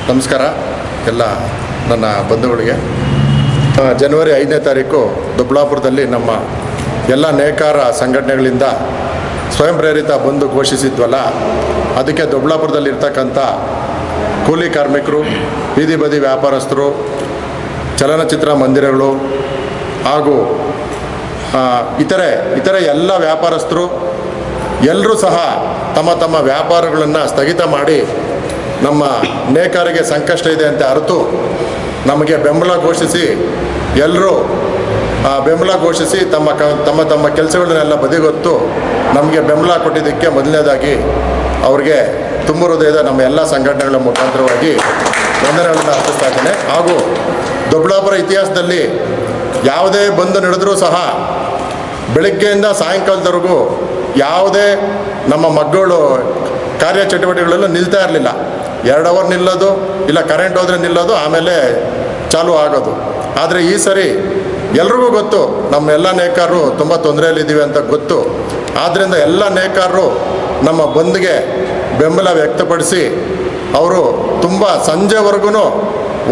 ನಮಸ್ಕಾರ ಎಲ್ಲ ನನ್ನ ಬಂಧುಗಳಿಗೆ. ಜನವರಿ 5ನೇ ತಾರೀಕು ದೊಡ್ಡಬಳ್ಳಾಪುರದಲ್ಲಿ ನಮ್ಮ ಎಲ್ಲ ನೇಕಾರ ಸಂಘಟನೆಗಳಿಂದ ಸ್ವಯಂ ಪ್ರೇರಿತ ಬಂದು ಘೋಷಿಸಿದ್ವಲ್ಲ, ಅದಕ್ಕೆ ದೊಡ್ಡಬಳ್ಳಾಪುರದಲ್ಲಿರ್ತಕ್ಕಂಥ ಕೂಲಿ ಕಾರ್ಮಿಕರು, ಬೀದಿ ಬದಿ ವ್ಯಾಪಾರಸ್ಥರು, ಚಲನಚಿತ್ರ ಮಂದಿರಗಳು ಹಾಗೂ ಇತರೆ ಎಲ್ಲ ವ್ಯಾಪಾರಸ್ಥರು ಎಲ್ಲರೂ ಸಹ ತಮ್ಮ ತಮ್ಮ ವ್ಯಾಪಾರಗಳನ್ನು ಸ್ಥಗಿತ ಮಾಡಿ ನಮ್ಮ ನೇಕಾರಿಗೆ ಸಂಕಷ್ಟ ಇದೆ ಅಂತ ಅರಿತು ನಮಗೆ ಬೆಂಬಲ ಘೋಷಿಸಿ ಎಲ್ಲರೂ ಬೆಂಬಲ ಘೋಷಿಸಿ ತಮ್ಮ ತಮ್ಮ ಕೆಲಸಗಳನ್ನೆಲ್ಲ ಬದಿಗೊತ್ತು ನಮಗೆ ಬೆಂಬಲ ಕೊಟ್ಟಿದ್ದಕ್ಕೆ ಮೊದಲನೇದಾಗಿ ಅವ್ರಿಗೆ ತುಂಬ ಹೃದಯದ ನಮ್ಮ ಎಲ್ಲ ಸಂಘಟನೆಗಳ ಮುಖಾಂತರವಾಗಿ ವಂದನೆಗಳನ್ನು ಅರ್ಪಿಸ್ತಾ ಇದ್ದೇನೆ. ಹಾಗೂ ದೊಡ್ಡಬಳ್ಳಾಪುರ ಇತಿಹಾಸದಲ್ಲಿ ಯಾವುದೇ ಬಂದು ನಡೆದರೂ ಸಹ ಬೆಳಗ್ಗೆಯಿಂದ ಸಾಯಂಕಾಲದವರೆಗೂ ಯಾವುದೇ ನಮ್ಮ ಮಕ್ಕಳು ಕಾರ್ಯಚಟುವಟಿಕೆಗಳೆಲ್ಲ ನಿಲ್ತಾ ಇರಲಿಲ್ಲ. 2 ಅವರ್ ನಿಲ್ಲೋದು, ಇಲ್ಲ ಕರೆಂಟ್ ಹೋದರೆ ನಿಲ್ಲೋದು, ಆಮೇಲೆ ಚಾಲೂ ಆಗೋದು. ಆದರೆ ಈ ಸರಿ ಎಲ್ರಿಗೂ ಗೊತ್ತು ನಮ್ಮ ಎಲ್ಲ ನೇಕಾರರು ತುಂಬ ತೊಂದರೆಯಲ್ಲಿದ್ದೀವಿ ಅಂತ ಗೊತ್ತು. ಆದ್ದರಿಂದ ಎಲ್ಲ ನೇಕಾರರು ನಮ್ಮ ಬಂದ್ಗೆ ಬೆಂಬಲ ವ್ಯಕ್ತಪಡಿಸಿ ಅವರು ತುಂಬ ಸಂಜೆವರೆಗೂ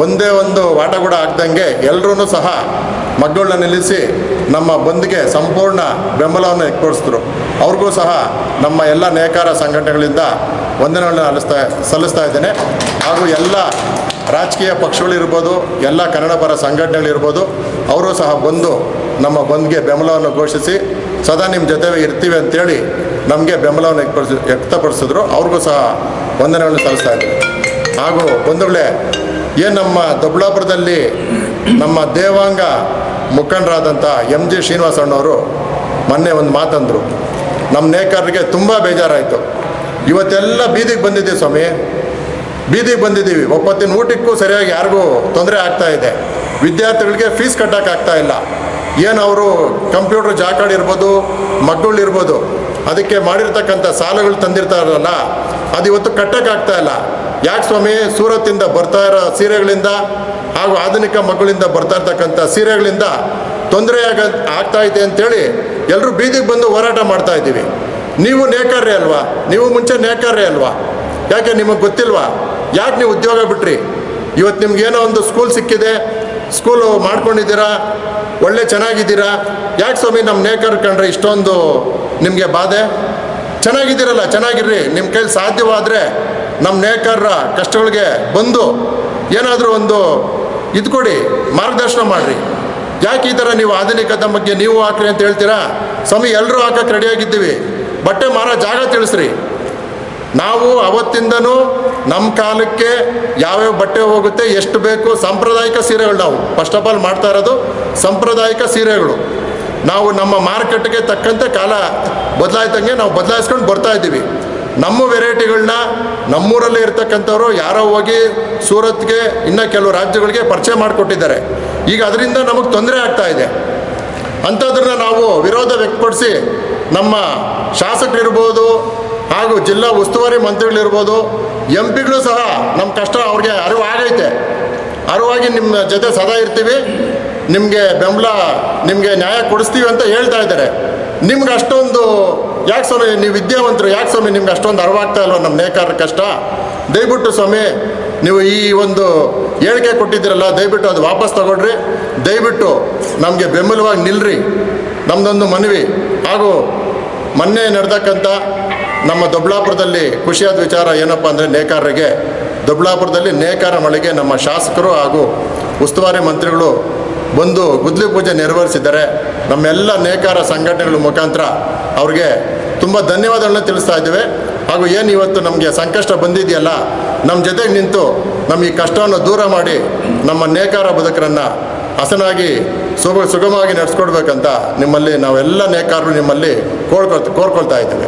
ಒಂದೇ ಒಂದು ವಾಟ ಕೂಡ ಆಗ್ದಂಗೆ ಎಲ್ಲರೂ ಸಹ ಮಕ್ಕಳನ್ನ ನಿಲ್ಲಿಸಿ ನಮ್ಮ ಬಂದ್ಗೆ ಸಂಪೂರ್ಣ ಬೆಂಬಲವನ್ನು ವ್ಯಕ್ತಪಡಿಸಿದ್ರು. ಅವ್ರಿಗೂ ಸಹ ನಮ್ಮ ಎಲ್ಲ ನೇಕಾರ ಸಂಘಟನೆಗಳಿಂದ ವಂದನೆಗಳನ್ನು ಸಲ್ಲಿಸ್ತಾ ಇದ್ದೇನೆ. ಹಾಗೂ ಎಲ್ಲ ರಾಜಕೀಯ ಪಕ್ಷಗಳಿರ್ಬೋದು, ಎಲ್ಲ ಕನ್ನಡ ಪರ ಸಂಘಟನೆಗಳಿರ್ಬೋದು, ಅವರು ಸಹ ಬಂದು ನಮ್ಮ ಬಂದ್ಗೆ ಬೆಂಬಲವನ್ನು ಘೋಷಿಸಿ ಸದಾ ನಿಮ್ಮ ಜೊತೆ ಇರ್ತೀವಿ ಅಂತೇಳಿ ನಮಗೆ ಬೆಂಬಲವನ್ನು ವ್ಯಕ್ತಪಡಿಸಿದ್ರು. ಅವ್ರಿಗೂ ಸಹ ವಂದನೆಗಳನ್ನು ಸಲ್ಲಿಸ್ತಾ ಇದ್ದೇನೆ. ಹಾಗೂ ಬಂಧುಗಳೇ, ಏನು ನಮ್ಮ ದೊಡ್ಡಬಳ್ಳಾಪುರದಲ್ಲಿ ನಮ್ಮ ದೇವಾಂಗ ಮುಖಂಡರಾದಂಥ MG ಶ್ರೀನಿವಾಸ ಅಣ್ಣವರು ಮೊನ್ನೆ ಒಂದು ಮಾತಂದರು. ನಮ್ಮ ನೇಕಾರರಿಗೆ ತುಂಬ ಬೇಜಾರಾಯಿತು. ಇವತ್ತೆಲ್ಲ ಬೀದಿಗೆ ಬಂದಿದ್ದೀವಿ ಸ್ವಾಮಿ, ಬೀದಿಗೆ ಬಂದಿದ್ದೀವಿ. ಒಪ್ಪತ್ತಿನ ಊಟಕ್ಕೂ ಸರಿಯಾಗಿ ಯಾರಿಗೂ ತೊಂದರೆ ಆಗ್ತಾ ಇದೆ. ವಿದ್ಯಾರ್ಥಿಗಳಿಗೆ ಫೀಸ್ ಕಟ್ಟೋಕ್ಕಾಗ್ತಾ ಇಲ್ಲ. ಏನು ಅವರು ಕಂಪ್ಯೂಟರ್ ಜಾಕಾಡ್ ಇರ್ಬೋದು, ಮಕ್ಕಳಿರ್ಬೋದು, ಅದಕ್ಕೆ ಮಾಡಿರ್ತಕ್ಕಂಥ ಸಾಲಗಳು ತಂದಿರ್ತಾರಲ್ಲ, ಅದು ಇವತ್ತು ಕಟ್ಟೋಕ್ಕಾಗ್ತಾ ಇಲ್ಲ. ಯಾಕೆ ಸ್ವಾಮಿ? ಸೂರತ್ತಿಂದ ಬರ್ತಾ ಇರೋ ಸೀರೆಗಳಿಂದ ಹಾಗೂ ಆಧುನಿಕ ಮಕ್ಕಳಿಂದ ಬರ್ತಾ ಇರ್ತಕ್ಕಂಥ ಸೀರೆಗಳಿಂದ ತೊಂದರೆ ಆಗ್ತಾ ಇದೆ ಅಂತೇಳಿ ಎಲ್ಲರೂ ಬೀದಿಗೆ ಬಂದು ಹೋರಾಟ ಮಾಡ್ತಾ ಇದ್ದೀವಿ. ನೀವು ನೇಕಾರರೇ ಅಲ್ವಾ? ನೀವು ಮುಂಚೆ ನೇಕಾರರೇ ಅಲ್ವಾ? ಯಾಕೆ ನಿಮಗೆ ಗೊತ್ತಿಲ್ವಾ? ಯಾಕೆ ನೀವು ಉದ್ಯೋಗ ಬಿಟ್ರಿ? ಇವತ್ತು ನಿಮ್ಗೇನೋ ಒಂದು ಸ್ಕೂಲ್ ಸಿಕ್ಕಿದೆ, ಸ್ಕೂಲು ಮಾಡ್ಕೊಂಡಿದ್ದೀರಾ, ಒಳ್ಳೆ ಚೆನ್ನಾಗಿದ್ದೀರಾ. ಯಾಕೆ ಸ್ವಾಮಿ ನಮ್ಮ ನೇಕಾರ ಕಂಡ್ರೆ ಇಷ್ಟೊಂದು ನಿಮಗೆ ಬಾಧೆ? ಚೆನ್ನಾಗಿದ್ದೀರಲ್ಲ, ಚೆನ್ನಾಗಿರ್ರಿ. ನಿಮ್ಮ ಕೈಲಿ ಸಾಧ್ಯವಾದರೆ ನಮ್ಮ ನೇಕಾರರ ಕಷ್ಟಗಳಿಗೆ ಬಂದು ಏನಾದರೂ ಒಂದು ಇದು ಕೊಡಿ, ಮಾರ್ಗದರ್ಶನ ಮಾಡಿರಿ. ಯಾಕೆ ಈ ಥರ ನೀವು ಆಧುನಿಕತೆ ಬಗ್ಗೆ ನೀವು ಹಾಕ್ರಿ ಅಂತ ಹೇಳ್ತೀರಾ? ಸ್ವಾಮಿ, ಎಲ್ಲರೂ ಹಾಕಕ್ಕೆ ರೆಡಿಯಾಗಿದ್ದೀವಿ. ಬಟ್ಟೆ ಮಾರೋ ಜಾಗ ತಿಳಿಸ್ರಿ. ನಾವು ಅವತ್ತಿಂದನೂ ನಮ್ಮ ಕಾಲಕ್ಕೆ ಯಾವ್ಯಾವ ಬಟ್ಟೆ ಹೋಗುತ್ತೆ, ಎಷ್ಟು ಬೇಕು, ಸಾಂಪ್ರದಾಯಿಕ ಸೀರೆಗಳು ನಾವು ಫಸ್ಟ್ ಆಫ್ ಆಲ್ ಮಾಡ್ತಾ ಇರೋದು ಸಾಂಪ್ರದಾಯಿಕ ಸೀರೆಗಳು. ನಾವು ನಮ್ಮ ಮಾರ್ಕೆಟ್ಗೆ ತಕ್ಕಂತೆ ಕಾಲ ಬದಲಾಯ್ತಂಗೆ ನಾವು ಬದಲಾಯಿಸ್ಕೊಂಡು ಬರ್ತಾ ಇದ್ದೀವಿ. ನಮ್ಮ ವೆರೈಟಿಗಳನ್ನ ನಮ್ಮೂರಲ್ಲೇ ಇರ್ತಕ್ಕಂಥವ್ರು ಯಾರೋ ಹೋಗಿ ಸೂರತ್ಗೆ, ಇನ್ನು ಕೆಲವು ರಾಜ್ಯಗಳಿಗೆ ಪರಿಚಯ ಮಾಡಿಕೊಟ್ಟಿದ್ದಾರೆ. ಈಗ ಅದರಿಂದ ನಮಗೆ ತೊಂದರೆ ಆಗ್ತಾ ಇದೆ. ಅಂಥದ್ರನ್ನ ನಾವು ವಿರೋಧ ವ್ಯಕ್ತಪಡಿಸಿ ನಮ್ಮ ಶಾಸಕರಿರ್ಬೋದು ಹಾಗೂ ಜಿಲ್ಲಾ ಉಸ್ತುವಾರಿ ಮಂತ್ರಿಗಳಿರ್ಬೋದು, MP ಗಳು ಸಹ ನಮ್ಮ ಕಷ್ಟ ಅವ್ರಿಗೆ ಅರಿವಾಗೈತೆ. ಅರಿವಾಗಿ ನಿಮ್ಮ ಜೊತೆ ಸದಾ ಇರ್ತೀವಿ, ನಿಮಗೆ ಬೆಂಬಲ, ನಿಮಗೆ ನ್ಯಾಯ ಕೊಡಿಸ್ತೀವಿ ಅಂತ ಹೇಳ್ತಾ ಇದ್ದಾರೆ. ನಿಮ್ಗೆ ಅಷ್ಟೊಂದು ಯಾಕೆ ಸ್ವಾಮಿ, ನೀವು ವಿದ್ಯಾವಂತರು, ಯಾಕೆ ಸ್ವಾಮಿ ನಿಮ್ಗೆ ಅಷ್ಟೊಂದು ಅರಿವಾಗ್ತಾ ಇಲ್ವ ನಮ್ಮ ನೇಕಾರರ ಕಷ್ಟ? ದಯವಿಟ್ಟು ಸ್ವಾಮಿ, ನೀವು ಈ ಒಂದು ಹೇಳಿಕೆ ಕೊಟ್ಟಿದ್ದೀರಲ್ಲ, ದಯವಿಟ್ಟು ಅದು ವಾಪಸ್ ತಗೊಳ್ರಿ. ದಯವಿಟ್ಟು ನಮಗೆ ಬೆಂಬಲವಾಗಿ ನಿಲ್ರಿ, ನಮ್ಮದೊಂದು ಮನವಿ. ಹಾಗೂ ಮೊನ್ನೆ ನಡೆದಕ್ಕಂಥ ನಮ್ಮ ದೊಡ್ಡಬಳ್ಳಾಪುರದಲ್ಲಿ ಖುಷಿಯಾದ ವಿಚಾರ ಏನಪ್ಪ ಅಂದರೆ, ನೇಕಾರರಿಗೆ ದೊಡ್ಡಬಳ್ಳಾಪುರದಲ್ಲಿ ನೇಕಾರ ಮಳೆಗೆ ನಮ್ಮ ಶಾಸಕರು ಹಾಗೂ ಉಸ್ತುವಾರಿ ಮಂತ್ರಿಗಳು ಬಂದು ಗುದ್ಲಿ ಪೂಜೆ ನೆರವೇರಿಸಿದ್ದಾರೆ. ನಮ್ಮೆಲ್ಲ ನೇಕಾರ ಸಂಘಟನೆಗಳ ಮುಖಾಂತರ ಅವ್ರಿಗೆ ತುಂಬ ಧನ್ಯವಾದಗಳನ್ನ ತಿಳಿಸ್ತಾ ಇದ್ದೇವೆ. ಹಾಗೂ ಏನು ಇವತ್ತು ನಮಗೆ ಸಂಕಷ್ಟ ಬಂದಿದೆಯಲ್ಲ, ನಮ್ಮ ಜೊತೆಗೆ ನಿಂತು ನಮ್ಮ ಈ ಕಷ್ಟವನ್ನು ದೂರ ಮಾಡಿ ನಮ್ಮ ನೇಕಾರ ಬದುಕರನ್ನು ಹಸನಾಗಿ ಸುಗಮವಾಗಿ ನಡೆಸ್ಕೊಡ್ಬೇಕಂತ ನಿಮ್ಮಲ್ಲಿ ನಾವೆಲ್ಲ ನೇಕಾರರು ನಿಮ್ಮಲ್ಲಿ ಕೋರ್ಕೊಳ್ತಾ ಇದ್ದೇವೆ.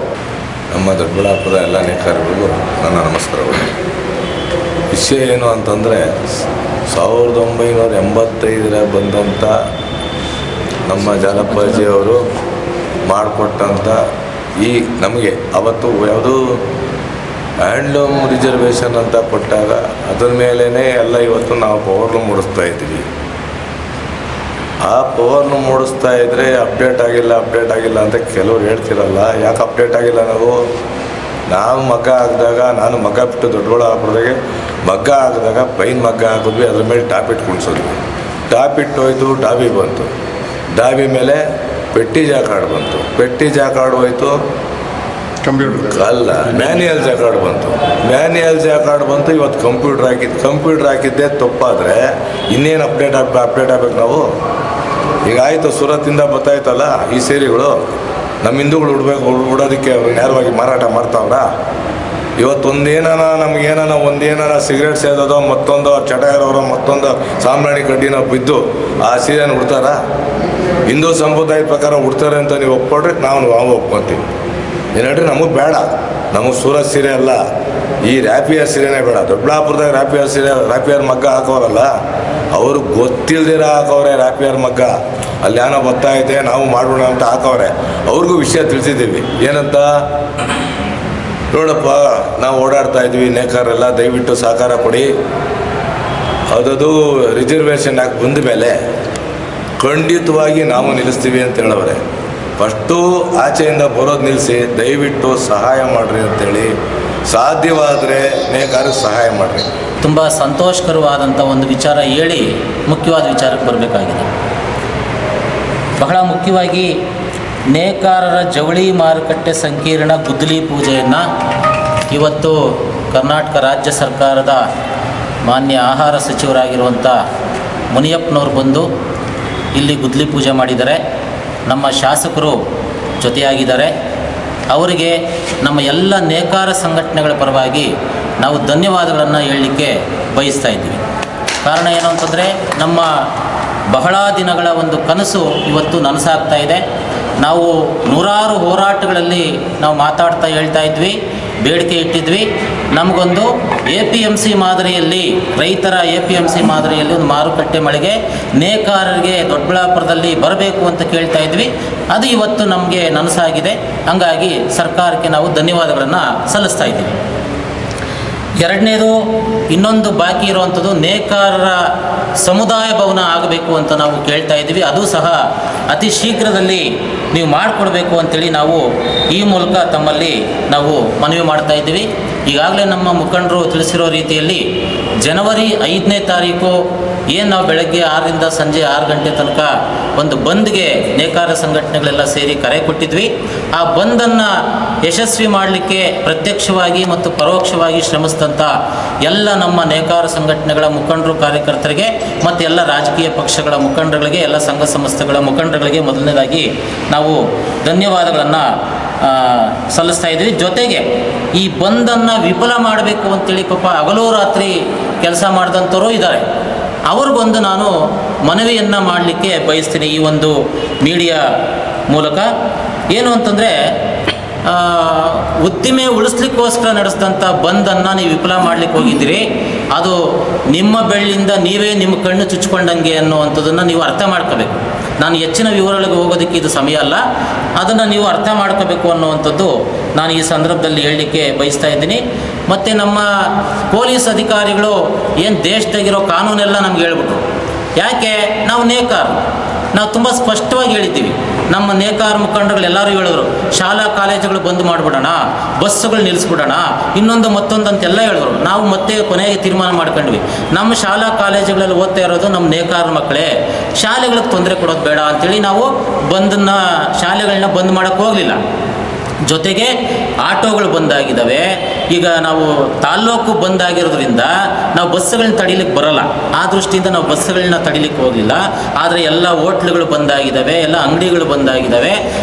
ನಮ್ಮ ದೊಡ್ಡಬಳ್ಳಾಪುರದ ಎಲ್ಲ ನೇಕಾರರಿಗೂ ನನ್ನ ನಮಸ್ಕಾರಗಳು. ವಿಷಯ ಏನು ಅಂತಂದರೆ, 1985 ಬಂದಂಥ ನಮ್ಮ ಜಾಲಪ್ಪಾಜಿಯವರು ಮಾಡಿಕೊಟ್ಟಂಥ ಈ ನಮಗೆ ಅವತ್ತು ಯಾವುದೂ ಹ್ಯಾಂಡ್ಲೂಮ್ ರಿಸರ್ವೇಷನ್ ಅಂತ ಕೊಟ್ಟಾಗ ಅದ್ರ ಮೇಲೇ ಎಲ್ಲ ಇವತ್ತು ನಾವು ಪವರ್ನು ಮೂಡಿಸ್ತಾ ಇದ್ದೀವಿ. ಆ ಪವರ್ನು ಮೂಡಿಸ್ತಾ ಇದ್ದರೆ ಅಪ್ಡೇಟ್ ಆಗಿಲ್ಲ ಅಂತ ಕೆಲವ್ರು ಹೇಳ್ತಿರಲ್ಲ. ಯಾಕೆ ಅಪ್ಡೇಟ್ ಆಗಿಲ್ಲ? ನಾವು ನಾವು ಮಗ್ಗ ಹಾಕಿದಾಗ, ನಾನು ಮಗ್ಗ ಬಿಟ್ಟು ದೊಡ್ಡಬಳ್ಳಾಪುರದಾಗೆ ಮಗ್ಗ ಹಾಕಿದಾಗ ಪ್ಲೈನ್ ಮಗ್ಗ ಹಾಕಿದ್ವಿ, ಅದ್ರ ಮೇಲೆ ಟಾಪ್ ಇಟ್ಟು ಕುಣಿಸೋದ್ವಿ. ಟಾಪ್ ಇಟ್ಟು ಹೋಯ್ತು, ಡಾಬಿ ಬಂತು, ಡಾಬಿ ಮೇಲೆ ಪೆಟ್ಟಿ ಜಾಕಾರ್ಡ್ ಬಂತು, ಪೆಟ್ಟಿ ಜಾಕಾರ್ಡ್ ಹೋಯ್ತು, ಕಂಪ್ಯೂಟರ್ ಅಲ್ಲ ಮ್ಯಾನ್ಯಲ್ ಜಾಕಾರ್ಡ್ ಬಂತು, ಮ್ಯಾನ್ಯಲ್ ಜಾಕಾರ್ಡ್ ಬಂತು. ಇವತ್ತು ಕಂಪ್ಯೂಟರ್ ಹಾಕಿದ್ದೆ ತಪ್ಪಾದರೆ ಇನ್ನೇನು ಅಪ್ಡೇಟ್ ಆಗ್ಬೇಕು ನಾವು. ಈಗ ಆಯಿತು, ಸೂರತ್ತಿಂದ ಬರ್ತಾಯ್ತಲ್ಲ ಈ ಸೀರೆಗಳು, ನಮ್ಮ ಹಿಂದೂಗಳು ಉಡೋದಕ್ಕೆ ನೇರವಾಗಿ ಮಾರಾಟ ಮಾಡ್ತಾವ್ರ. ಇವತ್ತೊಂದೇನಾನ ನಮಗೇನಾನ ಒಂದೇನಾನ ಸಿಗರೇಟ್ ಸೇದೋದೋ, ಮತ್ತೊಂದು ಚಟ ಇರೋರೋ, ಮತ್ತೊಂದು ಸಾಂಬ್ರಾಣಿ ಕಡ್ಡಿನ ಬಿದ್ದು ಆ ಸೀರೆನ ಉಡ್ತಾರ? ಹಿಂದೂ ಸಂಪ್ರದಾಯದ ಪ್ರಕಾರ ಉಡ್ತಾರೆ ಅಂತ ನೀವು ಒಪ್ಕೊಂಡ್ರೆ ನಾವು ಒಪ್ಕೊತೀವಿ. ಏನಂದ್ರೆ ನಮಗೆ ಬೇಡ, ನಮಗೆ ಸೂರತ್ ಸೀರೆ ಅಲ್ಲ, ಈ ರ್ಯಾಪಿಯರ್ ಸೀರೆನೇ ಬೇಡ. ದೊಡ್ಡಬಳ್ಳಾಪುರದಾಗ ರ್ಯಾಪಿಯರ್ ಮಗ್ಗ ಹಾಕೋರಲ್ಲ, ಅವರು ಗೊತ್ತಿಲ್ದಿರ ಹಾಕವ್ರೆ ರ್ಯಾಪಿಯರ್ ಮಗ್ಗ. ಅಲ್ಲಿ ಏನೋ ಗೊತ್ತಾಯ್ತೆ ನಾವು ಮಾಡೋಣ ಅಂತ ಹಾಕವ್ರೆ. ಅವ್ರಿಗೂ ವಿಷಯ ತಿಳಿಸಿದ್ದೀವಿ, ಏನಂತ, ನೋಡಪ್ಪ ನಾವು ಓಡಾಡ್ತಾ ಇದ್ವಿ, ನೇಕಾರೆಲ್ಲ ದಯವಿಟ್ಟು ಸಹಕಾರ ಕೊಡಿ, ಅದದು ರಿಸರ್ವೇಷನ್ ಆಗಿ ಬಂದ ಮೇಲೆ ಖಂಡಿತವಾಗಿ ನಾವು ನಿಲ್ಲಿಸ್ತೀವಿ ಅಂತ ಹೇಳವ್ರೆ. ಫಸ್ಟು ಆಚೆಯಿಂದ ಬರೋದು ನಿಲ್ಲಿಸಿ ದಯವಿಟ್ಟು ಸಹಾಯ ಮಾಡಿರಿ ಅಂತೇಳಿ, ಸಾಧ್ಯವಾದರೆ ನೇಕಾರಿಗೆ ಸಹಾಯ ಮಾಡಿರಿ. ತುಂಬ ಸಂತೋಷಕರವಾದಂಥ ಒಂದು ವಿಚಾರ ಹೇಳಿ ಮುಖ್ಯವಾದ ವಿಚಾರಕ್ಕೆ ಬರಬೇಕಾಗಿದೆ. ಬಹಳ ಮುಖ್ಯವಾಗಿ ನೇಕಾರರ ಜವಳಿ ಮಾರುಕಟ್ಟೆ ಸಂಕೀರ್ಣ ಗುದ್ದಲಿ ಪೂಜೆಯನ್ನು ಇವತ್ತು ಕರ್ನಾಟಕ ರಾಜ್ಯ ಸರ್ಕಾರದ ಮಾನ್ಯ ಆಹಾರ ಸಚಿವರಾಗಿರುವಂಥ ಮುನಿಯಪ್ಪನವ್ರು ಬಂದು ಇಲ್ಲಿ ಗುದ್ದಲಿ ಪೂಜೆ ಮಾಡಿದ್ದಾರೆ. ನಮ್ಮ ಶಾಸಕರು ಜೊತೆಯಾಗಿದ್ದಾರೆ. ಅವರಿಗೆ ನಮ್ಮ ಎಲ್ಲ ನೇಕಾರ ಸಂಘಟನೆಗಳ ಪರವಾಗಿ ನಾವು ಧನ್ಯವಾದಗಳನ್ನು ಹೇಳಲಿಕ್ಕೆ ಬಯಸ್ತಾ ಇದ್ದೀವಿ. ಕಾರಣ ಏನು ಅಂತಂದರೆ, ನಮ್ಮ ಬಹಳ ದಿನಗಳ ಒಂದು ಕನಸು ಇವತ್ತು ನನಸಾಗ್ತಾ ಇದೆ. ನಾವು ನೂರಾರು ಹೋರಾಟಗಳಲ್ಲಿ ನಾವು ಮಾತಾಡ್ತಾ ಹೇಳ್ತಾ ಇದ್ವಿ, ಬೇಡಿಕೆ ಇಟ್ಟಿದ್ವಿ. ನಮಗೊಂದು APMC ಮಾದರಿಯಲ್ಲಿ, ರೈತರ APMC ಮಾದರಿಯಲ್ಲಿ ಒಂದು ಮಾರುಕಟ್ಟೆ ಮಳಿಗೆ ನೇಕಾರರಿಗೆ ದೊಡ್ಡಬಳ್ಳಾಪುರದಲ್ಲಿ ಬರಬೇಕು ಅಂತ ಕೇಳ್ತಾ ಇದ್ವಿ. ಅದು ಇವತ್ತು ನಮಗೆ ನನಸಾಗಿದೆ. ಹಾಗಾಗಿ ಸರ್ಕಾರಕ್ಕೆ ನಾವು ಧನ್ಯವಾದಗಳನ್ನು ಸಲ್ಲಿಸ್ತಾ ಇದ್ದೀವಿ. ಎರಡನೇದು, ಇನ್ನೊಂದು ಬಾಕಿ ಇರುವಂಥದ್ದು ನೇಕಾರರ ಸಮುದಾಯ ಭವನ ಆಗಬೇಕು ಅಂತ ನಾವು ಕೇಳ್ತಾ ಇದ್ದೀವಿ. ಅದು ಸಹ ಅತಿ ಶೀಘ್ರದಲ್ಲಿ ನೀವು ಮಾಡಿಕೊಡ್ಬೇಕು ಅಂತೇಳಿ ನಾವು ಈ ಮೂಲಕ ತಮ್ಮಲ್ಲಿ ನಾವು ಮನವಿ ಮಾಡ್ತಾ ಇದ್ದೀವಿ. ಈಗಾಗಲೇ ನಮ್ಮ ಮುಖಂಡರು ತಿಳಿಸಿರೋ ರೀತಿಯಲ್ಲಿ ಜನವರಿ 5ನೇ ತಾರೀಕು ಏನು ನಾವು ಬೆಳಗ್ಗೆ 6ರಿಂದ ಸಂಜೆ 6 ಗಂಟೆ ತನಕ ಒಂದು ಬಂದ್ಗೆ ನೇಕಾರ ಸಂಘಟನೆಗಳೆಲ್ಲ ಸೇರಿ ಕರೆ ಕೊಟ್ಟಿದ್ವಿ. ಆ ಬಂದನ್ನು ಯಶಸ್ವಿ ಮಾಡಲಿಕ್ಕೆ ಪ್ರತ್ಯಕ್ಷವಾಗಿ ಮತ್ತು ಪರೋಕ್ಷವಾಗಿ ಶ್ರಮಿಸಿದಂಥ ಎಲ್ಲ ನಮ್ಮ ನೇಕಾರ ಸಂಘಟನೆಗಳ ಮುಖಂಡರು, ಕಾರ್ಯಕರ್ತರಿಗೆ ಮತ್ತು ಎಲ್ಲ ರಾಜಕೀಯ ಪಕ್ಷಗಳ ಮುಖಂಡರುಗಳಿಗೆ, ಎಲ್ಲ ಸಂಘ ಸಂಸ್ಥೆಗಳ ಮುಖಂಡರುಗಳಿಗೆ ಮೊದಲನೇದಾಗಿ ನಾವು ಧನ್ಯವಾದಗಳನ್ನು ಸಲ್ಲಿಸ್ತಾ ಇದ್ದೀವಿ. ಜೊತೆಗೆ ಈ ಬಂದನ್ನು ವಿಫಲ ಮಾಡಬೇಕು ಅಂತೇಳಿ ಪಾಪ ಹಗಲು ರಾತ್ರಿ ಕೆಲಸ ಮಾಡಿದಂಥವರು ಇದ್ದಾರೆ. ಅವ್ರಿಗೊಂದು ನಾನು ಮನವಿಯನ್ನು ಮಾಡಲಿಕ್ಕೆ ಬಯಸ್ತೀನಿ ಈ ಒಂದು ಮೀಡಿಯಾ ಮೂಲಕ. ಏನು ಅಂತಂದರೆ, ಉದ್ದಿಮೆ ಉಳಿಸ್ಲಿಕ್ಕೋಸ್ಕರ ನಡೆಸಿದಂಥ ಬಂದನ್ನು ನೀವು ವಿಫಲ ಮಾಡಲಿಕ್ಕೆ ಹೋಗಿದ್ದೀರಿ. ಅದು ನಿಮ್ಮ ಬೆಳ್ಳಿಯಿಂದ ನೀವೇ ನಿಮ್ಮ ಕಣ್ಣು ಚುಚ್ಕೊಂಡಂಗೆ ಅನ್ನುವಂಥದ್ದನ್ನು ನೀವು ಅರ್ಥ ಮಾಡ್ಕೋಬೇಕು. ನಾನು ಹೆಚ್ಚಿನ ವಿವರಗಳಿಗೆ ಹೋಗೋದಕ್ಕೆ ಇದು ಸಮಯ ಅಲ್ಲ. ಅದನ್ನು ನೀವು ಅರ್ಥ ಮಾಡ್ಕೋಬೇಕು ಅನ್ನುವಂಥದ್ದು ನಾನು ಈ ಸಂದರ್ಭದಲ್ಲಿ ಹೇಳಲಿಕ್ಕೆ ಬಯಸ್ತಾ ಇದ್ದೀನಿ. ಮತ್ತು ನಮ್ಮ ಪೊಲೀಸ್ ಅಧಿಕಾರಿಗಳು ಏನು ದೇಶದಾಗಿರೋ ಕಾನೂನೆಲ್ಲ ನಮ್ಗೆ ಹೇಳ್ಬಿಟ್ರು. ಯಾಕೆ? ನಾವು ನೇಕಾರರು, ನಾವು ತುಂಬ ಸ್ಪಷ್ಟವಾಗಿ ಹೇಳಿದ್ದೀವಿ. ನಮ್ಮ ನೇಕಾರ ಮುಖಂಡರುಗಳು ಎಲ್ಲರೂ ಹೇಳಿದ್ರು, ಶಾಲಾ ಕಾಲೇಜುಗಳು ಬಂದ್ ಮಾಡಿಬಿಡೋಣ, ಬಸ್ಸುಗಳು ನಿಲ್ಲಿಸ್ಬಿಡೋಣ, ಇನ್ನೊಂದು ಮತ್ತೊಂದು ಅಂತೆಲ್ಲ ಹೇಳಿದ್ರು. ನಾವು ಮತ್ತೆ ಕೊನೆಗೆ ತೀರ್ಮಾನ ಮಾಡ್ಕೊಂಡ್ವಿ, ನಮ್ಮ ಶಾಲಾ ಕಾಲೇಜುಗಳಲ್ಲಿ ಓದ್ತಾ ಇರೋದು ನಮ್ಮ ನೇಕಾರ ಮಕ್ಕಳೇ, ಶಾಲೆಗಳಿಗೆ ತೊಂದರೆ ಕೊಡೋದು ಬೇಡ ಅಂಥೇಳಿ ನಾವು ಶಾಲೆಗಳನ್ನ ಬಂದ್ ಮಾಡೋಕ್ಕೆ ಹೋಗಲಿಲ್ಲ. ಜೊತೆಗೆ ಆಟೋಗಳು ಬಂದಾಗಿದ್ದಾವೆ. ಈಗ ನಾವು ತಾಲ್ಲೂಕು ಬಂದಾಗಿರೋದ್ರಿಂದ ನಾವು ಬಸ್ಸುಗಳನ್ನ ತಡಿಲಿಕ್ಕೆ ಬರೋಲ್ಲ. ಆ ದೃಷ್ಟಿಯಿಂದ ನಾವು ಬಸ್ಸುಗಳನ್ನ ತಡಿಲಿಕ್ಕೆ ಹೋಗಲಿಲ್ಲ. ಆದರೆ ಎಲ್ಲ ಹೋಟ್ಲುಗಳು ಬಂದಾಗಿದ್ದಾವೆ, ಎಲ್ಲ ಅಂಗಡಿಗಳು ಬಂದಾಗಿದ್ದಾವೆ.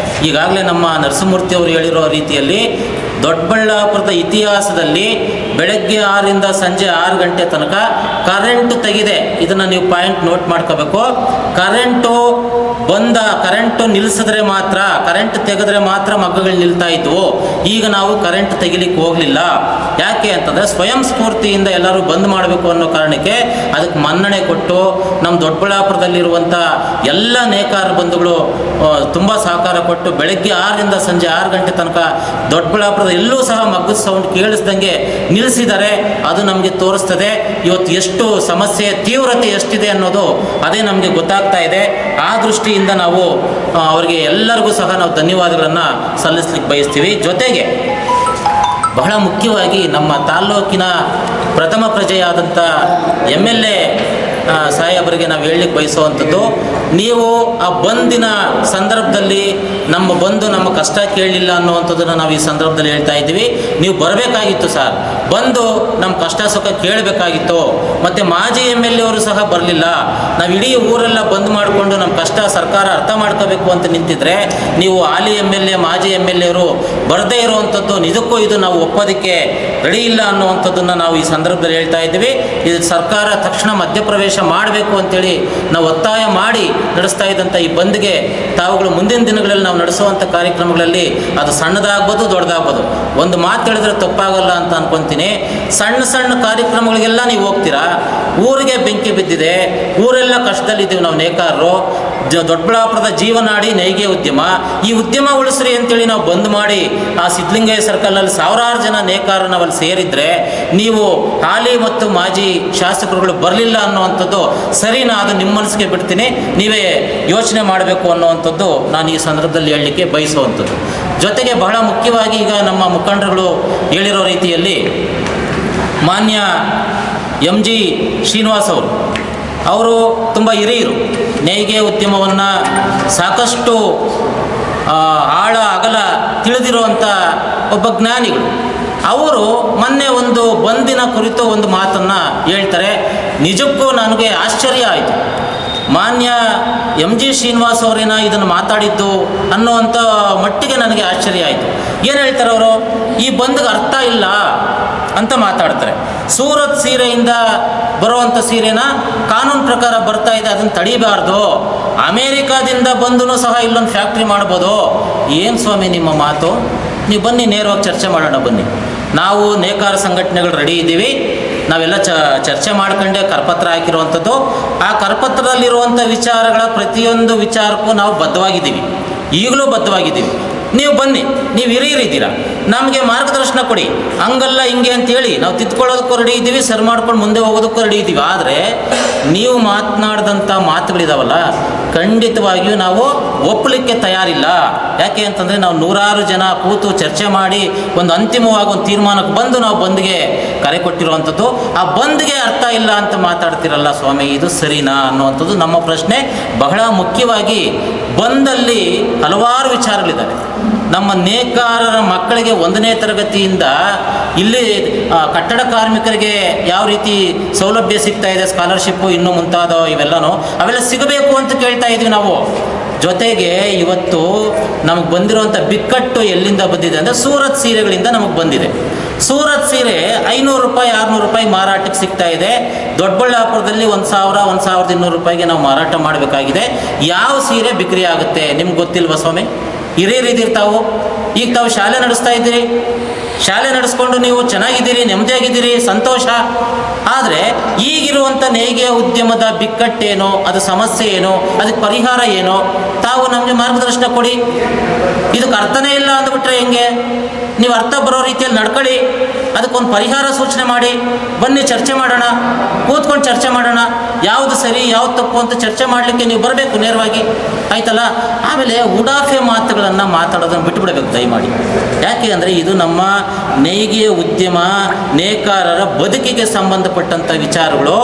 ಈಗಾಗಲೇ ನಮ್ಮ ನರಸಿಂಹಮೂರ್ತಿ ಅವರು ಹೇಳಿರೋ ರೀತಿಯಲ್ಲಿ ದೊಡ್ಡಬಳ್ಳಾಪುರದ ಇತಿಹಾಸದಲ್ಲಿ ಬೆಳಗ್ಗೆ 6ರಿಂದ ಸಂಜೆ 6 ಗಂಟೆ ತನಕ ಕರೆಂಟ್ ತೆಗಿದೆ. ಇದನ್ನು ನೀವು ಪಾಯಿಂಟ್ ನೋಟ್ ಮಾಡ್ಕೋಬೇಕು. ಕರೆಂಟು ನಿಲ್ಲಿಸಿದ್ರೆ ಮಾತ್ರ, ಕರೆಂಟ್ ತೆಗೆದ್ರೆ ಮಾತ್ರ ಮಗ್ಗಗಳು ನಿಲ್ತಾ ಇದ್ವು. ಈಗ ನಾವು ಕರೆಂಟ್ ತೆಗಿಲಿಕ್ಕೆ ಹೋಗಲಿಲ್ಲ. ಯಾಕೆ ಅಂತಂದರೆ, ಸ್ವಯಂ ಸ್ಫೂರ್ತಿಯಿಂದ ಎಲ್ಲರೂ ಬಂದ್ ಮಾಡಬೇಕು ಅನ್ನೋ ಕಾರಣಕ್ಕೆ ಅದಕ್ಕೆ ಮನ್ನಣೆ ಕೊಟ್ಟು ನಮ್ಮ ದೊಡ್ಡಬಳ್ಳಾಪುರದಲ್ಲಿರುವಂಥ ಎಲ್ಲ ನೇಕಾರ ಬಂಧುಗಳು ತುಂಬ ಸಹಕಾರ ಕೊಟ್ಟು ಬೆಳಗ್ಗೆ 6ರಿಂದ ಸಂಜೆ 6 ಗಂಟೆ ತನಕ ದೊಡ್ಡಬಳ್ಳಾಪುರದ ಎಲ್ಲೂ ಸಹ ಮಗ್ಗದ ಸೌಂಡ್ ಕೇಳಿಸ್ದಂಗೆ ನಿಲ್ಲಿಸಿದ್ದಾರೆ. ಅದು ನಮಗೆ ತೋರಿಸ್ತದೆ ಇವತ್ತು ಎಷ್ಟು ಸಮಸ್ಯೆ ತೀವ್ರತೆ ಎಷ್ಟಿದೆ ಅನ್ನೋದು ಅದೇ ನಮಗೆ ಗೊತ್ತಾಗ್ತಾ ಇದೆ. ಆ ದೃಷ್ಟಿಯಿಂದ ನಾವು ಅವರಿಗೆ ಎಲ್ಲರಿಗೂ ಸಹ ನಾವು ಧನ್ಯವಾದಗಳನ್ನು ಸಲ್ಲಿಸ್ಲಿಕ್ಕೆ ಬಯಸ್ತೀವಿ. ಜೊತೆಗೆ ಬಹಳ ಮುಖ್ಯವಾಗಿ ನಮ್ಮ ತಾಲ್ಲೂಕಿನ ಪ್ರಥಮ ಪ್ರಜೆಯಾದಂಥ MLA ಸಾಹೇಬರಿಗೆ ನಾವು ಹೇಳಲಿಕ್ಕೆ ಬಯಸುವಂಥದ್ದು, ನೀವು ಆ ಬಂದಿನ ಸಂದರ್ಭದಲ್ಲಿ ನಮ್ಮ ಕಷ್ಟ ಕೇಳಲಿಲ್ಲ ಅನ್ನುವಂಥದ್ದನ್ನು ನಾವು ಈ ಸಂದರ್ಭದಲ್ಲಿ ಹೇಳ್ತಾ ಇದ್ದೀವಿ. ನೀವು ಬರಬೇಕಾಗಿತ್ತು ಸರ್, ಬಂದು ನಮ್ಮ ಕಷ್ಟ ಸುಖ ಕೇಳಬೇಕಾಗಿತ್ತು. ಮತ್ತು ಮಾಜಿ MLA ಅವರು ಸಹ ಬರಲಿಲ್ಲ. ನಾವು ಇಡೀ ಊರೆಲ್ಲ ಬಂದ್ ಮಾಡಿಕೊಂಡು ನಮ್ಮ ಕಷ್ಟ ಸರ್ಕಾರ ಅರ್ಥ ಮಾಡ್ಕೋಬೇಕು ಅಂತ ನಿಂತಿದ್ರೆ, ನೀವು ಹಾಲಿ MLA ಮಾಜಿ MLA ಅವರು ಬರದೇ ಇರುವಂಥದ್ದು ನಿಜಕ್ಕೂ ಇದು ನಾವು ಒಪ್ಪೋದಕ್ಕೆ ರೆಡಿ ಇಲ್ಲ ಅನ್ನುವಂಥದ್ದನ್ನು ನಾವು ಈ ಸಂದರ್ಭದಲ್ಲಿ ಹೇಳ್ತಾ ಇದ್ದೀವಿ. ಇದು ಸರ್ಕಾರ ತಕ್ಷಣ ಮಧ್ಯಪ್ರವೇಶ ಮಾಡಬೇಕು ಅಂತೇಳಿ ನಾವು ಒತ್ತಾಯ ಮಾಡಿ ನಡೆಸ್ತಾ ಇದ್ದಂಥ ಈ ಬಂದ್ಗೆ ತಾವುಗಳು ಮುಂದಿನ ದಿನಗಳಲ್ಲಿ ನಾವು ನಡೆಸುವಂಥ ಕಾರ್ಯಕ್ರಮಗಳಲ್ಲಿ ಅದು ಸಣ್ಣದಾಗ್ಬೋದು ದೊಡ್ಡದಾಗ್ಬೋದು, ಒಂದು ಮಾತು ಹೇಳಿದ್ರೆ ತಪ್ಪಾಗಲ್ಲ ಅಂತ ಅನ್ಕೊತೀನಿ. ಸಣ್ಣ ಸಣ್ಣ ಕಾರ್ಯಕ್ರಮಗಳಿಗೆಲ್ಲ ನೀವು ಹೋಗ್ತೀರಾ, ಊರಿಗೆ ಬೆಂಕಿ ಬಿದ್ದಿದೆ, ಊರೆಲ್ಲ ಕಷ್ಟದಲ್ಲಿದ್ದೀವಿ ನಾವು ನೇಕಾರರು. ದೊಡ್ಡಬಳ್ಳಾಪುರದ ಜೀವನಾಡಿ ನೇಯ್ಗೆ ಉದ್ಯಮ, ಈ ಉದ್ಯಮ ಉಳಿಸ್ರಿ ಅಂತೇಳಿ ನಾವು ಬಂದ್ ಮಾಡಿ ಆ ಸಿದ್ಧಲಿಂಗಯ್ಯ ಸರ್ಕಲಲ್ಲಿ ಸಾವಿರಾರು ಜನ ನೇಕಾರರು ನಾವಲ್ಲಿ ಸೇರಿದ್ರೆ, ನೀವು ಹಾಲಿ ಮತ್ತು ಮಾಜಿ ಶಾಸಕರುಗಳು ಬರಲಿಲ್ಲ ಅನ್ನುವಂಥದ್ದು ಸರಿನಾ? ಅದು ನಿಮ್ಮ ಮನಸ್ಸಿಗೆ ಬಿಡ್ತೀನಿ, ನೀವೇ ಯೋಚನೆ ಮಾಡಬೇಕು ಅನ್ನುವಂಥದ್ದು ನಾನು ಈ ಸಂದರ್ಭದಲ್ಲಿ ಹೇಳಲಿಕ್ಕೆ ಬಯಸುವಂಥದ್ದು. ಜೊತೆಗೆ ಬಹಳ ಮುಖ್ಯವಾಗಿ ಈಗ ನಮ್ಮ ಮುಖಂಡರುಗಳು ಹೇಳಿರೋ ರೀತಿಯಲ್ಲಿ ಮಾನ್ಯ MG ಶ್ರೀನಿವಾಸ್ ಅವರು ತುಂಬ ಹಿರಿಯರು, ನೇಯ್ಗೆ ಉದ್ಯಮವನ್ನು ಸಾಕಷ್ಟು ಆಳ ಅಗಲ ತಿಳಿದಿರುವಂಥ ಒಬ್ಬ ಜ್ಞಾನಿಗಳು. ಅವರು ಮೊನ್ನೆ ಒಂದು ಬಂದಿನ ಕುರಿತು ಒಂದು ಮಾತನ್ನು ಹೇಳ್ತಾರೆ, ನಿಜಕ್ಕೂ ನನಗೆ ಆಶ್ಚರ್ಯ ಆಯಿತು. ಮಾನ್ಯ MG ಶ್ರೀನಿವಾಸ್ ಅವರೇನ ಇದನ್ನು ಮಾತಾಡಿದ್ದು ಅನ್ನುವಂಥ ಮಟ್ಟಿಗೆ ನನಗೆ ಆಶ್ಚರ್ಯ ಆಯಿತು. ಏನು ಹೇಳ್ತಾರೆ ಅವರು? ಈ ಬಂದ್ಗೆ ಅರ್ಥ ಇಲ್ಲ ಅಂತ ಮಾತಾಡ್ತಾರೆ. ಸೂರತ್ ಸೀರೆಯಿಂದ ಬರುವಂಥ ಸೀರೆನ ಕಾನೂನು ಪ್ರಕಾರ ಬರ್ತಾ ಇದೆ, ಅದನ್ನು ತಡಿಬಾರ್ದು. ಅಮೇರಿಕಾದಿಂದ ಬಂದೂ ಸಹ ಇಲ್ಲೊಂದು ಫ್ಯಾಕ್ಟ್ರಿ ಮಾಡ್ಬೋದು. ಏನು ಸ್ವಾಮಿ ನಿಮ್ಮ ಮಾತು? ನೀವು ಬನ್ನಿ, ನೇರವಾಗಿ ಚರ್ಚೆ ಮಾಡೋಣ ಬನ್ನಿ. ನಾವು ನೇಕಾರ ಸಂಘಟನೆಗಳು ರೆಡಿ ಇದ್ದೀವಿ. ನಾವೆಲ್ಲ ಚರ್ಚೆ ಮಾಡ್ಕೊಂಡೆ ಕರಪತ್ರ ಹಾಕಿರುವಂಥದ್ದು. ಆ ಕರಪತ್ರದಲ್ಲಿರುವಂಥ ವಿಚಾರಗಳ ಪ್ರತಿಯೊಂದು ವಿಚಾರಕ್ಕೂ ನಾವು ಬದ್ಧವಾಗಿದ್ದೀವಿ, ಈಗಲೂ ಬದ್ಧವಾಗಿದ್ದೀವಿ. ನೀವು ಬನ್ನಿ, ನೀವು ಹಿರಿಯರಿದ್ದೀರಾ, ನಮಗೆ ಮಾರ್ಗದರ್ಶನ ಕೊಡಿ. ಹಂಗಲ್ಲ ಹಿಂಗೆ ಅಂತೇಳಿ ನಾವು ತಿದ್ಕೊಳ್ಳೋದಕ್ಕೂ ರೆಡಿ ಇದ್ದೀವಿ, ಸರಿ ಮಾಡ್ಕೊಂಡು ಮುಂದೆ ಹೋಗೋದಕ್ಕೂ ರೆಡಿ ಇದ್ದೀವಿ. ಆದರೆ ನೀವು ಮಾತನಾಡಿದಂಥ ಮಾತುಗಳಿದಾವಲ್ಲ, ಖಂಡಿತವಾಗಿಯೂ ನಾವು ಒಪ್ಪಲಿಕ್ಕೆ ತಯಾರಿಲ್ಲ. ಯಾಕೆ ಅಂತಂದರೆ ನಾವು ನೂರಾರು ಜನ ಕೂತು ಚರ್ಚೆ ಮಾಡಿ ಒಂದು ಅಂತಿಮವಾಗಿ ಒಂದು ತೀರ್ಮಾನಕ್ಕೆ ಬಂದು ನಾವು ಬಂದ್ಗೆ ಕರೆ ಕೊಟ್ಟಿರುವಂಥದ್ದು. ಆ ಬಂದ್ಗೆ ಅರ್ಥ ಇಲ್ಲ ಅಂತ ಮಾತಾಡ್ತಿರಲ್ಲ ಸ್ವಾಮಿ, ಇದು ಸರಿನಾ ಅನ್ನುವಂಥದ್ದು ನಮ್ಮ ಪ್ರಶ್ನೆ. ಬಹಳ ಮುಖ್ಯವಾಗಿ ಬಂದಲ್ಲಿ ಹಲವಾರು ವಿಚಾರಗಳಿದ್ದಾವೆ. ನಮ್ಮ ನೇಕಾರರ ಮಕ್ಕಳಿಗೆ 1ನೇ ತರಗತಿಯಿಂದ ಇಲ್ಲಿ ಕಟ್ಟಡ ಕಾರ್ಮಿಕರಿಗೆ ಯಾವ ರೀತಿ ಸೌಲಭ್ಯ ಸಿಗ್ತಾ ಇದೆ, ಸ್ಕಾಲರ್ಶಿಪ್ಪು ಇನ್ನೂ ಮುಂತಾದ ಇವೆಲ್ಲನೂ ಅವೆಲ್ಲ ಸಿಗಬೇಕು ಅಂತ ಕೇಳ್ತಾ ಇದ್ವಿ ನಾವು. ಜೊತೆಗೆ ಇವತ್ತು ನಮಗೆ ಬಂದಿರುವಂಥ ಬಿಕ್ಕಟ್ಟು ಎಲ್ಲಿಂದ ಬಂದಿದೆ ಅಂದರೆ ಸೂರತ್ ಸೀರೆಗಳಿಂದ ನಮಗೆ ಬಂದಿದೆ. ಸೂರತ್ ಸೀರೆ 500 ರೂಪಾಯಿ 600 ರೂಪಾಯಿ ಮಾರಾಟಕ್ಕೆ ಸಿಗ್ತಾ ಇದೆ. ದೊಡ್ಡಬಳ್ಳಾಪುರದಲ್ಲಿ 1000 1200 ರೂಪಾಯಿಗೆ ನಾವು ಮಾರಾಟ ಮಾಡಬೇಕಾಗಿದೆ. ಯಾವ ಸೀರೆ ಬಿಕ್ರಿ ಆಗುತ್ತೆ ನಿಮ್ಗೆ ಗೊತ್ತಿಲ್ವಾ ಸ್ವಾಮಿ? ಹಿರಿಯರಿದ್ದೀರಿ ತಾವು, ಈಗ ತಾವು ಶಾಲೆ ನಡೆಸ್ತಾ ಇದ್ದೀರಿ, ಶಾಲೆ ನಡೆಸ್ಕೊಂಡು ನೀವು ಚೆನ್ನಾಗಿದ್ದೀರಿ, ನೆಮ್ಮದಿಯಾಗಿದ್ದೀರಿ, ಸಂತೋಷ. ಆದರೆ ಈಗಿರುವಂಥ ನೇಯ್ಗೆ ಉದ್ಯಮದ ಬಿಕ್ಕಟ್ಟೇನೋ, ಅದು ಸಮಸ್ಯೆ ಏನೋ, ಅದಕ್ಕೆ ಪರಿಹಾರ ಏನೋ ತಾವು ನಮಗೆ ಮಾರ್ಗದರ್ಶನ ಕೊಡಿ. ಇದಕ್ಕೆ ಅರ್ಥನೇ ಇಲ್ಲ ಅಂದ್ಬಿಟ್ರೆ ಹೆಂಗೆ? ನೀವು ಅರ್ಥ ಬರೋ ರೀತಿಯಲ್ಲಿ ನಡ್ಕೊಳ್ಳಿ, ಅದಕ್ಕೊಂದು ಪರಿಹಾರ ಸೂಚನೆ ಮಾಡಿ. ಬನ್ನಿ ಚರ್ಚೆ ಮಾಡೋಣ, ಕೂತ್ಕೊಂಡು ಚರ್ಚೆ ಮಾಡೋಣ. ಯಾವುದು ಸರಿ ಯಾವುದು ತಪ್ಪು ಅಂತ ಚರ್ಚೆ ಮಾಡಲಿಕ್ಕೆ ನೀವು ಬರಬೇಕು ನೇರವಾಗಿ, ಆಯ್ತಲ್ಲ? ಆಮೇಲೆ ಉಡಾಫೆ ಮಾತುಗಳನ್ನು ಮಾತಾಡೋದನ್ನು ಬಿಟ್ಟುಬಿಡಬೇಕು ದಯಮಾಡಿ. ಯಾಕೆ ಅಂದರೆ ಇದು ನಮ್ಮ ನೇಯ್ಗೆ ಉದ್ಯಮ ನೇಕಾರರ ಬದುಕಿಗೆ ಸಂಬಂಧಪಟ್ಟಂಥ ವಿಚಾರಗಳು.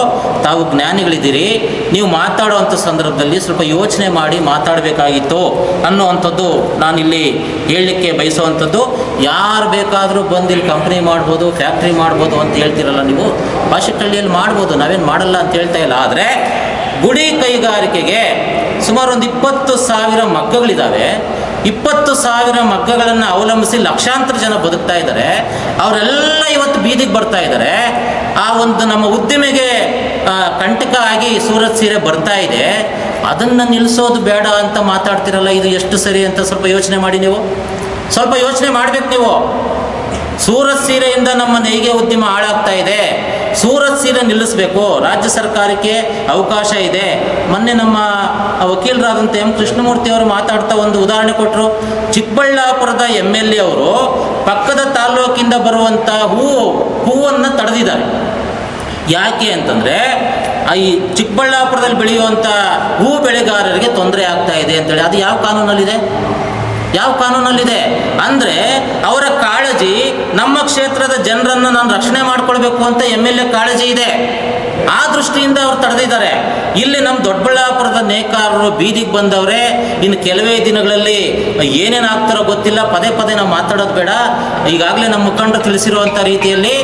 ತಾವು ಜ್ಞಾನಿಗಳಿದ್ದೀರಿ, ನೀವು ಮಾತಾಡುವಂಥ ಸಂದರ್ಭದಲ್ಲಿ ಸ್ವಲ್ಪ ಯೋಚನೆ ಮಾಡಿ ಮಾತಾಡಬೇಕಾಗಿತ್ತು ಅನ್ನುವಂಥದ್ದು ನಾನಿಲ್ಲಿ ಹೇಳಲಿಕ್ಕೆ ಬಯಸುವಂಥದ್ದು. ಯಾರು ಬೇಕಾದರೂ ಬಂದು ಇಲ್ಲಿ ಕಂಪ್ನಿ ಮಾಡ್ಬೋದು, ಫ್ಯಾಕ್ಟ್ರಿ ಮಾಡ್ಬೋದು ಅಂತ ಹೇಳ್ತಿರಲ್ಲ ನೀವು, ಭಾಷೆಕಳ್ಳಿಯಲ್ಲಿ ಮಾಡ್ಬೋದು, ನಾವೇನು ಮಾಡಲ್ಲ ಅಂತ ಹೇಳ್ತಾ ಇಲ್ಲ. ಆದರೆ ಗುಡಿ ಕೈಗಾರಿಕೆಗೆ ಸುಮಾರು ಒಂದು 20,000 ಮಗ್ಗಗಳಿದ್ದಾವೆ. 20,000 ಮಗ್ಗಗಳನ್ನು ಅವಲಂಬಿಸಿ ಲಕ್ಷಾಂತರ ಜನ ಬದುಕ್ತಾ ಇದ್ದಾರೆ. ಅವರೆಲ್ಲ ಇವತ್ತು ಬೀದಿಗೆ ಬರ್ತಾ ಇದ್ದಾರೆ. ಆ ಒಂದು ನಮ್ಮ ಉದ್ದಿಮೆಗೆ ಕಂಟಕ ಆಗಿ ಸೂರತ್ ಸೀರೆ ಬರ್ತಾ ಇದೆ. ಅದನ್ನು ನಿಲ್ಲಿಸೋದು ಬೇಡ ಅಂತ ಮಾತಾಡ್ತಿರಲ್ಲ, ಇದು ಎಷ್ಟು ಸರಿ ಅಂತ ಸ್ವಲ್ಪ ಯೋಚನೆ ಮಾಡಿ. ನೀವು ಸ್ವಲ್ಪ ಯೋಚನೆ ಮಾಡಬೇಕು. ನೀವು ಸೂರತ್ ಸೀರೆಯಿಂದ ನಮ್ಮ ನೇಯ್ಗೆ ಉದ್ಯಮ ಹಾಳಾಗ್ತಾ ಇದೆ. ಸೂರತ್ ಸೀರೆ ನಿಲ್ಲಿಸಬೇಕು. ರಾಜ್ಯ ಸರ್ಕಾರಕ್ಕೆ ಅವಕಾಶ ಇದೆ. ಮೊನ್ನೆ ನಮ್ಮ ವಕೀಲರಾದಂಥ M ಕೃಷ್ಣಮೂರ್ತಿ ಅವರು ಮಾತಾಡ್ತಾ ಒಂದು ಉದಾಹರಣೆ ಕೊಟ್ಟರು. ಚಿಕ್ಕಬಳ್ಳಾಪುರದ MLA ಅವರು ಪಕ್ಕದ ತಾಲ್ಲೂಕಿಂದ ಬರುವಂಥ ಹೂವನ್ನು ತಡೆದಿದ್ದಾರೆ. ಯಾಕೆ ಅಂತಂದರೆ ಈ ಚಿಕ್ಕಬಳ್ಳಾಪುರದಲ್ಲಿ ಬೆಳೆಯುವಂಥ ಹೂ ಬೆಳೆಗಾರರಿಗೆ ತೊಂದರೆ ಆಗ್ತಾ ಇದೆ ಅಂತೇಳಿ. ಅದು ಯಾವ ಕಾನೂನಲ್ಲಿದೆ? ಯಾವ ಕಾನೂನಲ್ಲಿದೆ? ಅಂದರೆ ಅವರ ಕಾಳಜಿ ನಮ್ಮ ಕ್ಷೇತ್ರದ ಜನರನ್ನು ನಾನು ರಕ್ಷಣೆ ಮಾಡ್ಕೊಳ್ಬೇಕು ಅಂತ MLA ಕಾಳಜಿ ಇದೆ. ಆ ದೃಷ್ಟಿಯಿಂದ ಅವ್ರು ತಡೆದಿದ್ದಾರೆ. ಇಲ್ಲಿ ನಮ್ಮ ದೊಡ್ಡಬಳ್ಳಾಪುರದ ನೇಕಾರರು ಬೀದಿಗೆ ಬಂದವರೇ. ಇನ್ನು ಕೆಲವೇ ದಿನಗಳಲ್ಲಿ ಏನೇನಾಗ್ತಾರೋ ಗೊತ್ತಿಲ್ಲ. ಪದೇ ಪದೇ ನಾವು ಮಾತಾಡೋದು ಬೇಡ. ಈಗಾಗಲೇ ನಮ್ಮ ಮುಖಂಡರು ತಿಳಿಸಿರುವಂಥ ರೀತಿಯಲ್ಲಿ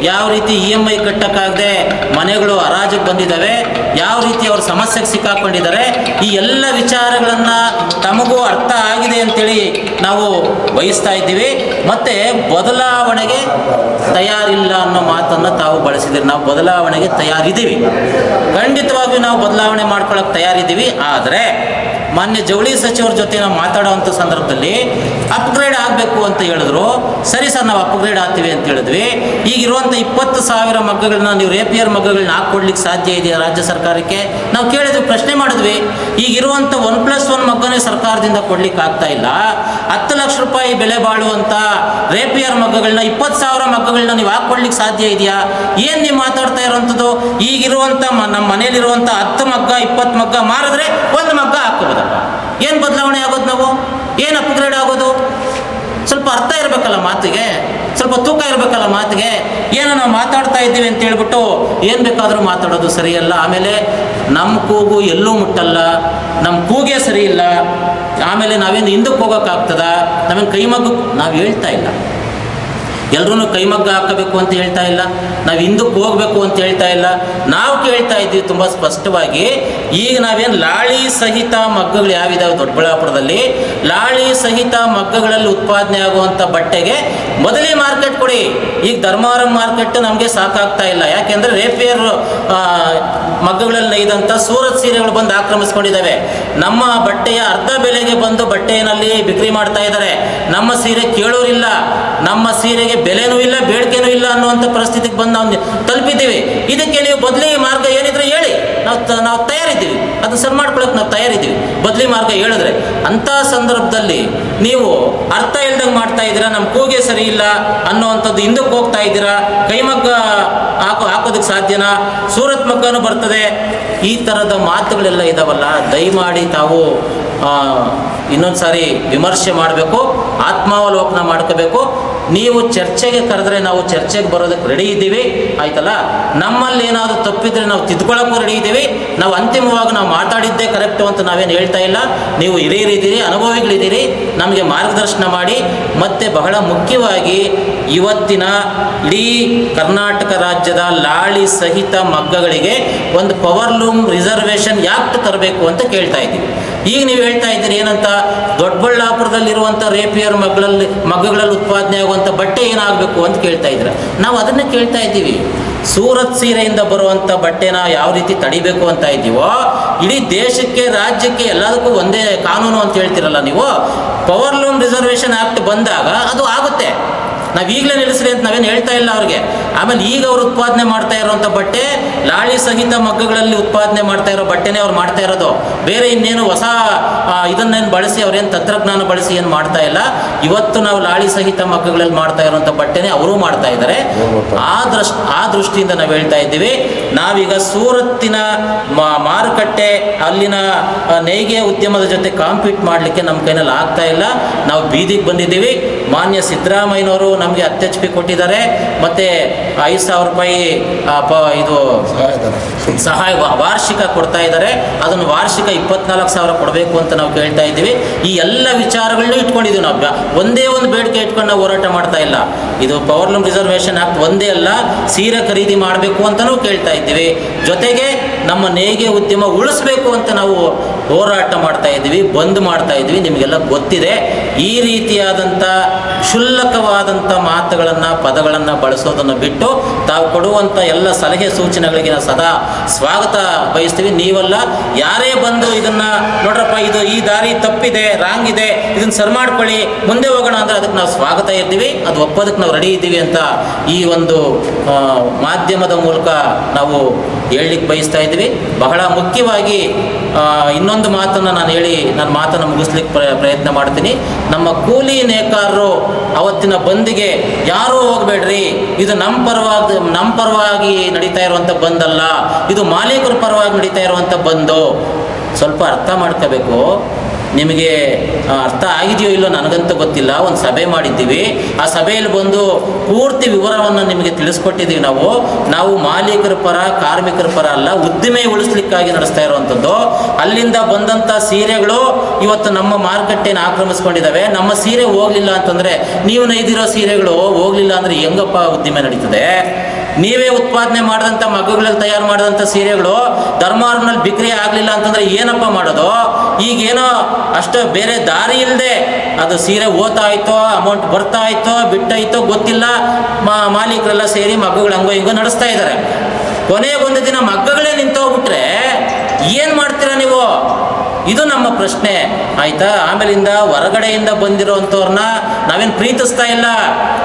ಯಾವ ರೀತಿ EMI ಕಟ್ಟಕ್ಕಾಗದೆ ಮನೆಗಳು ಹರಾಜಿಗೆ ಬಂದಿದ್ದಾವೆ, ಯಾವ ರೀತಿ ಅವ್ರ ಸಮಸ್ಯೆಗೆ ಸಿಕ್ಕಾಕೊಂಡಿದ್ದಾರೆ, ಈ ಎಲ್ಲ ವಿಚಾರಗಳನ್ನು ತಮಗೂ ಅರ್ಥ ಆಗಿದೆ ಅಂತೇಳಿ ನಾವು ಬಯಸ್ತಾ ಇದ್ದೀವಿ. ಮತ್ತು ಬದಲಾವಣೆಗೆ ತಯಾರಿಲ್ಲ ಅನ್ನೋ ಮಾತನ್ನು ತಾವು ಬಳಸಿದ್ದೀರಿ. ನಾವು ಬದಲಾವಣೆಗೆ ತಯಾರಿದ್ದೀವಿ, ಖಂಡಿತವಾಗಿಯೂ ನಾವು ಬದಲಾವಣೆ ಮಾಡ್ಕೊಳ್ಳೋಕೆ ತಯಾರಿದ್ದೀವಿ. ಆದರೆ ಮಾನ್ಯ ಜವಳಿ ಸಚಿವರ ಜೊತೆ ನಾವು ಮಾತಾಡೋವಂಥ ಸಂದರ್ಭದಲ್ಲಿ ಅಪ್ಗ್ರೇಡ್ ಆಗಬೇಕು ಅಂತ ಹೇಳಿದ್ರು. ಸರಿ ಸರ್, ನಾವು ಅಪ್ಗ್ರೇಡ್ ಆಗ್ತೀವಿ ಅಂತ ಹೇಳಿದ್ವಿ. ಈಗಿರುವಂಥ 20,000 ಮಗ್ಗಗಳನ್ನ ನೀವು ರೇಪಿಯರ್ ಮಗ್ಗಗಳನ್ನ ಹಾಕ್ಕೊಡ್ಲಿಕ್ಕೆ ಸಾಧ್ಯ ಇದೆಯಾ ರಾಜ್ಯ ಸರ್ಕಾರಕ್ಕೆ? ನಾವು ಕೇಳಿದ್ವಿ, ಪ್ರಶ್ನೆ ಮಾಡಿದ್ವಿ. ಈಗಿರುವಂಥ 1+1 ಮಗ್ಗನೇ ಸರ್ಕಾರದಿಂದ ಕೊಡ್ಲಿಕ್ಕೆ ಆಗ್ತಾ ಇಲ್ಲ. 10 ಲಕ್ಷ ರೂಪಾಯಿ ಬೆಲೆ ಬಾಳುವಂಥ ರೇಪಿಯರ್ ಮಗ್ಗಗಳನ್ನ 20,000 ಮಗ್ಗಗಳನ್ನ ನೀವು ಹಾಕ್ಕೊಡ್ಲಿಕ್ಕೆ ಸಾಧ್ಯ ಇದೆಯಾ? ಏನು ನೀವು ಮಾತಾಡ್ತಾ ಇರೋವಂಥದ್ದು? ಈಗಿರುವಂಥ ನಮ್ಮ ಮನೇಲಿರುವಂಥ 10 ಮಗ್ಗ 20 ಮಗ್ಗ ಮಾರಿದ್ರೆ 1 ಮಗ್ಗ ಹಾಕೋಬೋದಪ್ಪ. ಏನು ಬದಲಾವಣೆ ಆಗೋದು? ನಾವು ಏನು ಅಪ್ಗ್ರೇಡ್ ಆಗೋದು? ಸ್ವಲ್ಪ ಅರ್ಥ ಇರಬೇಕಲ್ಲ ಮಾತಿಗೆ, ಸ್ವಲ್ಪ ತೂಕ ಇರಬೇಕಲ್ಲ ಮಾತಿಗೆ. ಏನೋ ನಾವು ಮಾತಾಡ್ತಾ ಇದ್ದೀವಿ ಅಂತ ಹೇಳ್ಬಿಟ್ಟು ಏನು ಬೇಕಾದರೂ ಮಾತಾಡೋದು ಸರಿಯಲ್ಲ. ಆಮೇಲೆ ನಮ್ಮ ಕೂಗು ಎಲ್ಲೂ ಮುಟ್ಟಲ್ಲ, ನಮ್ಮ ಕೂಗೇ ಸರಿ ಇಲ್ಲ. ಆಮೇಲೆ ನಾವೇನು ಹಿಂದಕ್ಕೆ ಹೋಗೋಕ್ಕಾಗ್ತದ? ನಾವೇನು ಕೈಮಗ್ಗು ನಾವು ಹೇಳ್ತಾ ಇಲ್ಲ, ಎಲ್ಲರೂ ಕೈಮಗ್ಗ ಹಾಕಬೇಕು ಅಂತ ಹೇಳ್ತಾ ಇಲ್ಲ, ನಾವು ಹಿಂದಕ್ಕೆ ಹೋಗಬೇಕು ಅಂತ ಹೇಳ್ತಾ ಇಲ್ಲ. ನಾವು ಕೇಳ್ತಾ ಇದ್ದೀವಿ ತುಂಬ ಸ್ಪಷ್ಟವಾಗಿ, ಈಗ ನಾವೇನು ಲಾಳಿ ಸಹಿತ ಮಗ್ಗಗಳು ಯಾವಿದಾವೆ ದೊಡ್ಡಬಳ್ಳಾಪುರದಲ್ಲಿ, ಲಾಳಿ ಸಹಿತ ಮಗ್ಗಗಳಲ್ಲಿ ಉತ್ಪಾದನೆ ಆಗುವಂಥ ಬಟ್ಟೆಗೆ ಮೊದಲೇ ಮಾರ್ಕೆಟ್ ಕೊಡಿ. ಈಗ ಧರ್ಮವರಂ ಮಾರ್ಕೆಟ್ ನಮಗೆ ಸಾಕಾಗ್ತಾ ಇಲ್ಲ. ಯಾಕೆಂದರೆ ರೇಪಿಯರ್ ಮಗ್ಗಗಳಲ್ಲಿ ನೇಯ್ದಂಥ ಸೂರತ್ ಸೀರೆಗಳು ಬಂದು ಆಕ್ರಮಿಸ್ಕೊಂಡಿದ್ದಾವೆ. ನಮ್ಮ ಬಟ್ಟೆಯ ಅರ್ಧ ಬೆಲೆಗೆ ಬಂದು ಬಟ್ಟೆಯಲ್ಲಿ ಬಿಕ್ರಿ ಮಾಡ್ತಾ ಇದ್ದಾರೆ. ನಮ್ಮ ಸೀರೆ ಕೇಳೋರಿಲ್ಲ, ನಮ್ಮ ಸೀರೆಗೆ ಬೆಲೆನೂ ಇಲ್ಲ, ಬೇಡಿಕೆನೂ ಇಲ್ಲ ಅನ್ನುವಂಥ ಪರಿಸ್ಥಿತಿಗೆ ಬಂದು ನಾವು ತಲುಪಿದ್ದೀವಿ. ಇದಕ್ಕೆ ನೀವು ಬದಲಿ ಮಾರ್ಗ ಏನಿದ್ರೆ ಹೇಳಿ, ನಾವು ತಯಾರಿದ್ದೀವಿ, ಅದನ್ನು ಸರಿ ಮಾಡ್ಕೊಳಕ್ಕೆ ನಾವು ತಯಾರಿದ್ದೀವಿ. ಬದಲಿ ಮಾರ್ಗ ಹೇಳಿದ್ರೆ ಅಂಥ ಸಂದರ್ಭದಲ್ಲಿ ನೀವು ಅರ್ಥ ಇಲ್ದಂಗೆ ಮಾಡ್ತಾ ಇದ್ದೀರಾ, ನಮ್ಮ ಕೂಗೆ ಸರಿ ಇಲ್ಲ ಅನ್ನೋವಂಥದ್ದು ಹಿಂದಕ್ಕೆ ಹೋಗ್ತಾ ಇದ್ದೀರಾ. ಕೈಮಗ್ಗ ಹಾಕೋದಕ್ಕೆ ಸಾಧ್ಯನಾ? ಸೂರತ್ ಮಗ್ಗನೂ ಬರ್ತದೆ. ಈ ಥರದ ಮಾತುಗಳೆಲ್ಲ ಇದಾವಲ್ಲ, ದಯಮಾಡಿ ತಾವು ಇನ್ನೊಂದು ಸಾರಿ ವಿಮರ್ಶೆ ಮಾಡಬೇಕು, ಆತ್ಮಾವಲೋಕನ ಮಾಡ್ಕೋಬೇಕು. ನೀವು ಚರ್ಚೆಗೆ ಕರೆದ್ರೆ ನಾವು ಚರ್ಚೆಗೆ ಬರೋದಕ್ಕೆ ರೆಡಿ ಇದ್ದೀವಿ, ಆಯ್ತಲ್ಲ. ನಮ್ಮಲ್ಲಿ ಏನಾದರೂ ತಪ್ಪಿದ್ರೆ ನಾವು ತಿದ್ಕೊಳ್ಳೋಕ್ಕೂ ರೆಡಿ ಇದ್ದೀವಿ. ನಾವು ಅಂತಿಮವಾಗಿ ನಾವು ಮಾತಾಡಿದ್ದೇ ಕರೆಕ್ಟು ಅಂತ ನಾವೇನು ಹೇಳ್ತಾ ಇಲ್ಲ. ನೀವು ಹಿರಿಯರಿದ್ದೀರಿ, ಅನುಭವಿಗಳಿದ್ದೀರಿ, ನಮಗೆ ಮಾರ್ಗದರ್ಶನ ಮಾಡಿ. ಮತ್ತು ಬಹಳ ಮುಖ್ಯವಾಗಿ ಇವತ್ತಿನ ಇಡೀ ಕರ್ನಾಟಕ ರಾಜ್ಯದ ಲಾಳಿ ಸಹಿತ ಮಗ್ಗಗಳಿಗೆ ಒಂದು ಪವರ್ಲೂಮ್ ರಿಸರ್ವೇಷನ್ ಯಾಕ್ಟ್ ತರಬೇಕು ಅಂತ ಕೇಳ್ತಾ ಇದ್ದೀವಿ. ಈಗ ನೀವು ಹೇಳ್ತಾ ಇದ್ದೀರಿ ಏನಂತ, ದೊಡ್ಡಬಳ್ಳಾಪುರದಲ್ಲಿರುವಂಥ ರೇಪಿಯರ್ ಮಗ್ಗಗಳಲ್ಲಿ ಉತ್ಪಾದನೆ ಆಗುವಂಥ ಬಟ್ಟೆ ಏನಾಗಬೇಕು ಅಂತ ಕೇಳ್ತಾ ಇದ್ದೀರ. ನಾವು ಅದನ್ನೇ ಕೇಳ್ತಾ ಇದ್ದೀವಿ. ಸೂರತ್ ಸೀರೆಯಿಂದ ಬರುವಂಥ ಬಟ್ಟೆನ ಯಾವ ರೀತಿ ತಡಿಬೇಕು ಅಂತ ಇದ್ದೀವೋ, ಇಡೀ ದೇಶಕ್ಕೆ ರಾಜ್ಯಕ್ಕೆ ಎಲ್ಲದಕ್ಕೂ ಒಂದೇ ಕಾನೂನು ಅಂತ ಹೇಳ್ತಿರಲ್ಲ ನೀವು. ಪವರ್ಲೂಮ್ ರಿಸರ್ವೇಷನ್ ಆ್ಯಕ್ಟ್ ಬಂದಾಗ ಅದು ಆಗುತ್ತೆ. ನಾವು ಈಗಲೇ ನಿಲ್ಲಿಸ್ರಿ ಅಂತ ನಾವೇನು ಹೇಳ್ತಾ ಇಲ್ಲ ಅವ್ರಿಗೆ. ಆಮೇಲೆ ಈಗ ಅವ್ರು ಉತ್ಪಾದನೆ ಮಾಡ್ತಾ ಇರೋವಂಥ ಬಟ್ಟೆ ಲಾಳಿ ಸಹಿತ ಮಗ್ಗಗಳಲ್ಲಿ ಉತ್ಪಾದನೆ ಮಾಡ್ತಾ ಇರೋ ಬಟ್ಟೆನೇ ಅವ್ರು ಮಾಡ್ತಾ ಇರೋದು. ಬೇರೆ ಇನ್ನೇನು ಹೊಸ ಇದನ್ನೇನು ಬಳಸಿ ಅವ್ರೇನು ತಂತ್ರಜ್ಞಾನ ಬಳಸಿ ಏನು ಮಾಡ್ತಾ ಇಲ್ಲ. ಇವತ್ತು ನಾವು ಲಾಳಿ ಸಹಿತ ಮಗ್ಗಗಳಲ್ಲಿ ಮಾಡ್ತಾ ಇರೋವಂಥ ಬಟ್ಟೆನೇ ಅವರು ಮಾಡ್ತಾ ಇದ್ದಾರೆ. ಆ ದೃಷ್ಟಿಯಿಂದ ನಾವು ಹೇಳ್ತಾ ಇದ್ದೀವಿ, ನಾವೀಗ ಸೂರತ್ತಿನ ಮಾರುಕಟ್ಟೆ ಅಲ್ಲಿನ ನೇಯ್ಗೆ ಉದ್ಯಮದ ಜೊತೆ ಕಾಂಪೀಟ್ ಮಾಡಲಿಕ್ಕೆ ನಮ್ಮ ಕೈನಲ್ಲಿ ಆಗ್ತಾ ಇಲ್ಲ. ನಾವು ಬೀದಿಗೆ ಬಂದಿದ್ದೀವಿ. ಮಾನ್ಯ ಸಿದ್ದರಾಮಯ್ಯನವರು ನಮಗೆ 10 HP ಕೊಟ್ಟಿದ್ದಾರೆ, ಮತ್ತು 5,000 ರೂಪಾಯಿ ಇದು ಸಹಾಯ ವಾರ್ಷಿಕ ಕೊಡ್ತಾ ಇದ್ದಾರೆ. ಅದನ್ನು ವಾರ್ಷಿಕ 24,000 ಕೊಡಬೇಕು ಅಂತ ನಾವು ಕೇಳ್ತಾ ಇದ್ದೀವಿ. ಈ ಎಲ್ಲ ವಿಚಾರಗಳನ್ನೂ ಇಟ್ಕೊಂಡಿದ್ದೀವಿ ನಾವು. ಒಂದೇ ಒಂದು ಬೇಡಿಕೆ ಇಟ್ಕೊಂಡು ನಾವು ಹೋರಾಟ ಮಾಡ್ತಾ ಇಲ್ಲ. ಇದು ಪವರ್ಲೂಮ್ ರಿಸರ್ವೇಷನ್ ಆಕ್ಟ್ ಒಂದೇ ಅಲ್ಲ, ಸೀರೆ ಖರೀದಿ ಮಾಡಬೇಕು ಅಂತಲೂ ಕೇಳ್ತಾ ಇದ್ದೀವಿ. ಜೊತೆಗೆ ನಮ್ಮ ನೇಯ್ಗೆ ಉದ್ಯಮ ಉಳಿಸ್ಬೇಕು ಅಂತ ನಾವು ಹೋರಾಟ ಮಾಡ್ತಾ ಇದ್ದೀವಿ, ಬಂದ್ ಮಾಡ್ತಾ ಇದ್ದೀವಿ. ನಿಮಗೆಲ್ಲ ಗೊತ್ತಿದೆ. ಈ ರೀತಿಯಾದಂಥ ಕ್ಷುಲ್ಲಕವಾದಂಥ ಮಾತುಗಳನ್ನು ಪದಗಳನ್ನು ಬಳಸೋದನ್ನು ಬಿಟ್ಟು ತಾವು ಕೊಡುವಂಥ ಎಲ್ಲ ಸಲಹೆ ಸೂಚನೆಗಳಿಗೆ ನಾವು ಸದಾ ಸ್ವಾಗತ ಬಯಸ್ತೀವಿ. ನೀವೆಲ್ಲ ಯಾರೇ ಬಂದು ಇದನ್ನು ನೋಡ್ರಪ್ಪ, ಇದು ಈ ದಾರಿ ತಪ್ಪಿದೆ, ರಾಂಗ್ ಇದೆ, ಇದನ್ನು ಸರಿ ಮಾಡ್ಕೊಳ್ಳಿ, ಮುಂದೆ ಹೋಗೋಣ ಅಂದರೆ ಅದಕ್ಕೆ ನಾವು ಸ್ವಾಗತ ಇರ್ತೀವಿ, ಅದು ಒಪ್ಪೋದಕ್ಕೆ ನಾವು ರೆಡಿ ಇದ್ದೀವಿ ಅಂತ ಈ ಒಂದು ಮಾಧ್ಯಮದ ಮೂಲಕ ನಾವು ಹೇಳಲಿಕ್ಕೆ ಬಯಸ್ತಾ ಇದ್ದೀವಿ. ಬಹಳ ಮುಖ್ಯವಾಗಿ ಇನ್ನೊಂದು ಮಾತನ್ನು ನಾನು ಹೇಳಿ ನನ್ನ ಮಾತನ್ನು ಮುಗಿಸ್ಲಿಕ್ಕೆ ಪ್ರಯತ್ನ ಮಾಡ್ತೀನಿ. ನಮ್ಮ ಕೂಲಿ ನೇಕಾರರು ಅವತ್ತಿನ ಬಂದಿಗೆ ಯಾರೂ ಹೋಗಬೇಡ್ರಿ, ಇದು ನಮ್ಮ ಪರವಾಗಿ ನಡೀತಾ ಇರುವಂಥ ಬಂದಲ್ಲ, ಇದು ಮಾಲೀಕರ ಪರವಾಗಿ ನಡೀತಾ ಇರುವಂಥ ಬಂದು. ಸ್ವಲ್ಪ ಅರ್ಥ ಮಾಡ್ಕೋಬೇಕು. ನಿಮಗೆ ಅರ್ಥ ಆಗಿದೆಯೋ ಇಲ್ಲೋ ನನಗಂತೂ ಗೊತ್ತಿಲ್ಲ. ಒಂದು ಸಭೆ ಮಾಡಿದ್ದೀವಿ, ಆ ಸಭೆಯಲ್ಲಿ ಬಂದು ಪೂರ್ತಿ ವಿವರವನ್ನು ನಿಮಗೆ ತಿಳಿಸ್ಕೊಟ್ಟಿದ್ದೀವಿ. ನಾವು ಮಾಲೀಕರ ಪರ ಕಾರ್ಮಿಕರ ಪರ ಅಲ್ಲ, ಉದ್ದಿಮೆ ಉಳಿಸ್ಲಿಕ್ಕಾಗಿ ನಡೆಸ್ತಾ ಇರುವಂಥದ್ದು. ಅಲ್ಲಿಂದ ಬಂದಂಥ ಸೀರೆಗಳು ಇವತ್ತು ನಮ್ಮ ಮಾರುಕಟ್ಟೆಯನ್ನು ಆಕ್ರಮಿಸ್ಕೊಂಡಿದ್ದಾವೆ. ನಮ್ಮ ಸೀರೆ ಹೋಗಲಿಲ್ಲ ಅಂತಂದರೆ, ನೀವು ನೈದಿರೋ ಸೀರೆಗಳು ಹೋಗಲಿಲ್ಲ ಅಂದರೆ ಹೆಂಗಪ್ಪ ಉದ್ದಿಮೆ ನಡೀತದೆ? ನೀವೇ ಉತ್ಪಾದನೆ ಮಾಡಿದಂಥ ಮಗ್ಗಗಳಲ್ಲಿ ತಯಾರು ಮಾಡಿದಂಥ ಸೀರೆಗಳು ಧರ್ಮಾರ್ನಲ್ಲಿ ಬಿಕ್ರಿ ಆಗಲಿಲ್ಲ ಅಂತಂದರೆ ಏನಪ್ಪ ಮಾಡೋದು? ಈಗೇನೋ ಅಷ್ಟು ಬೇರೆ ದಾರಿ ಇಲ್ಲದೆ ಅದು ಸೀರೆ ಓತಾಯ್ತೋ, ಅಮೌಂಟ್ ಬರ್ತಾ ಆಯ್ತೋ ಬಿಟ್ಟಾಯ್ತೋ ಗೊತ್ತಿಲ್ಲ, ಮಾಲೀಕರೆಲ್ಲ ಸೇರಿ ಮಗ್ಗಗಳು ಹಂಗೋ ಹಿಂಗೋ ನಡೆಸ್ತಾ ಇದ್ದಾರೆ. ಕೊನೆಗೊಂದು ದಿನ ಮಗ್ಗಗಳೇ ನಿಂತೋಗ್ಬಿಟ್ರೆ ಏನು ಮಾಡ್ತೀರಾ ನೀವು? ಇದು ನಮ್ಮ ಪ್ರಶ್ನೆ, ಆಯಿತಾ? ಆಮೇಲಿಂದ ಹೊರಗಡೆಯಿಂದ ಬಂದಿರೋವಂಥವ್ರನ್ನ ನಾವೇನು ಪ್ರೀತಿಸ್ತಾ ಇಲ್ಲ.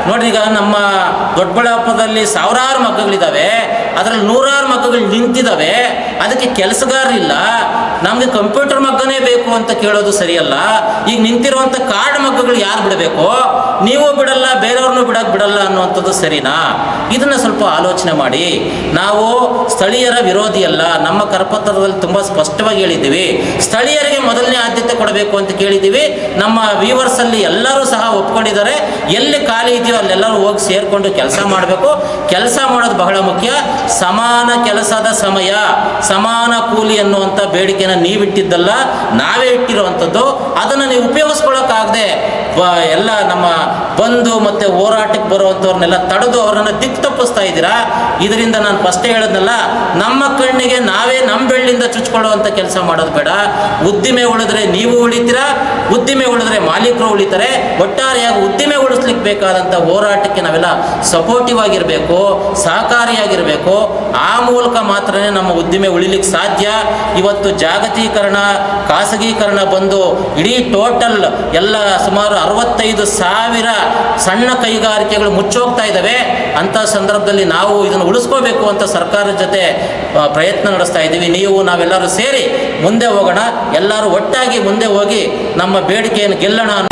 ನೋಡ್ರಿ, ಈಗ ನಮ್ಮ ದೊಡ್ಡಬಳ್ಳಾಪುರದಲ್ಲಿ ಸಾವಿರಾರು ಮಗ್ಗಗಳಿದ್ದಾವೆ, ಅದರಲ್ಲಿ ನೂರಾರು ಮಗ್ಗಗಳು ನಿಂತಿದ್ದಾವೆ, ಅದಕ್ಕೆ ಕೆಲಸಗಾರರಿಲ್ಲ. ನಮಗೆ ಕಂಪ್ಯೂಟರ್ ಮಗ್ಗನೇ ಬೇಕು ಅಂತ ಕೇಳೋದು ಸರಿಯಲ್ಲ. ಈಗ ನಿಂತಿರುವಂಥ ಕಾರ್ಡ್ ಮಗ್ಗಗಳು ಯಾರು ಬಿಡಬೇಕು? ನೀವು ಬಿಡಲ್ಲ, ಬೇರೆಯವ್ರನ್ನೂ ಬಿಡಲ್ಲ ಅನ್ನುವಂಥದ್ದು ಸರಿನಾ? ಇದನ್ನು ಸ್ವಲ್ಪ ಆಲೋಚನೆ ಮಾಡಿ. ನಾವು ಸ್ಥಳೀಯರ ವಿರೋಧಿ ಅಲ್ಲ, ನಮ್ಮ ಕರಪತ್ರದಲ್ಲಿ ತುಂಬ ಸ್ಪಷ್ಟವಾಗಿ ಹೇಳಿದ್ದೀವಿ. ಸ್ಥಳೀಯರಿಗೆ ಮೊದಲನೇ ಆದ್ಯತೆ ಕೊಡಬೇಕು ಅಂತ ಕೇಳಿದ್ದೀವಿ. ನಮ್ಮ ವ್ಯೂವರ್ಸಲ್ಲಿ ಎಲ್ಲರೂ ಸಹ ಒಪ್ಕೊಂಡಿದ್ದಾರೆ. ಎಲ್ಲಿ ಖಾಲಿ ಇದೆಯೋ ಅಲ್ಲೆಲ್ಲರೂ ಹೋಗಿ ಸೇರಿಕೊಂಡು ಕೆಲಸ ಮಾಡಬೇಕು. ಕೆಲಸ ಮಾಡೋದು ಬಹಳ ಮುಖ್ಯ. ಸಮಾನ ಕೆಲಸದ ಸಮಯ, ಸಮಾನ ಕೂಲಿ ಅನ್ನುವಂಥ ಬೇಡಿಕೆನ ನೀವಿಟ್ಟಿದ್ದಲ್ಲ, ನಾವೇ ಇಟ್ಟಿರುವಂಥದ್ದು. ಅದನ್ನು ನೀವು ಉಪಯೋಗಿಸ್ಕೊಳ್ಳೋಕ್ಕಾಗದೆ ಎಲ್ಲ ನಮ್ಮ ಬಂದು ಮತ್ತು ಹೋರಾಟಕ್ಕೆ ಬರುವಂಥವ್ರನ್ನೆಲ್ಲ ತಡೆದು ಅವರನ್ನು ದಿಕ್ಕು ತಪ್ಪಿಸ್ತಾ ಇದ್ದೀರಾ. ಇದರಿಂದ ನಾನು ಫಸ್ಟೇ ಹೇಳೋದ್ನಲ್ಲ, ನಮ್ಮ ಕಣ್ಣಿಗೆ ನಾವೇ ನಮ್ಮ ಬೆಳ್ಳಿಂದ ಚುಚ್ಕೊಳ್ಳುವಂಥ ಕೆಲಸ ಮಾಡೋದು ಬೇಡ. ಉದ್ದಿಮೆ ಉಳಿದ್ರೆ ನೀವು ಉಳಿತೀರಾ, ಉದ್ದಿಮೆ ಉಳಿದ್ರೆ ಮಾಲೀಕರು ಉಳಿತಾರೆ. ಒಟ್ಟಾರೆಯಾಗಿ ಉದ್ದಿಮೆ ಉಳಿಸ್ಲಿಕ್ಕೆ ಬೇಕಾದಂಥ ಹೋರಾಟಕ್ಕೆ ನಾವೆಲ್ಲ ಸಪೋರ್ಟಿವ್ ಆಗಿರಬೇಕು, ಸಹಕಾರಿಯಾಗಿರಬೇಕು. ಆ ಮೂಲಕ ಮಾತ್ರನೇ ನಮ್ಮ ಉದ್ದಿಮೆ ಉಳಿಲಿಕ್ಕೆ ಸಾಧ್ಯ. ಇವತ್ತು ಜಾಗತೀಕರಣ, ಖಾಸಗೀಕರಣ ಬಂದು ಇಡೀ ಟೋಟಲ್ ಎಲ್ಲ ಸುಮಾರು 65,000 ಸಣ್ಣ ಕೈಗಾರಿಕೆಗಳು ಮುಚ್ಚೋಗ್ತಾ ಇದ್ದಾವೆ. ಅಂಥ ಸಂದರ್ಭದಲ್ಲಿ ನಾವು ಇದನ್ನು ಉಳಿಸ್ಕೋಬೇಕು ಅಂತ ಸರ್ಕಾರದ ಜೊತೆ ಪ್ರಯತ್ನ ನಡೆಸ್ತಾ ಇದ್ದೀವಿ. ನಾವೆಲ್ಲರೂ ಸೇರಿ ಮುಂದೆ ಹೋಗೋಣ. ಎಲ್ಲರೂ ಒಟ್ಟಾಗಿ ಮುಂದೆ ಹೋಗಿ ನಮ್ಮ ಬೇಡಿಕೆಯನ್ನು ಗೆಲ್ಲೋಣ.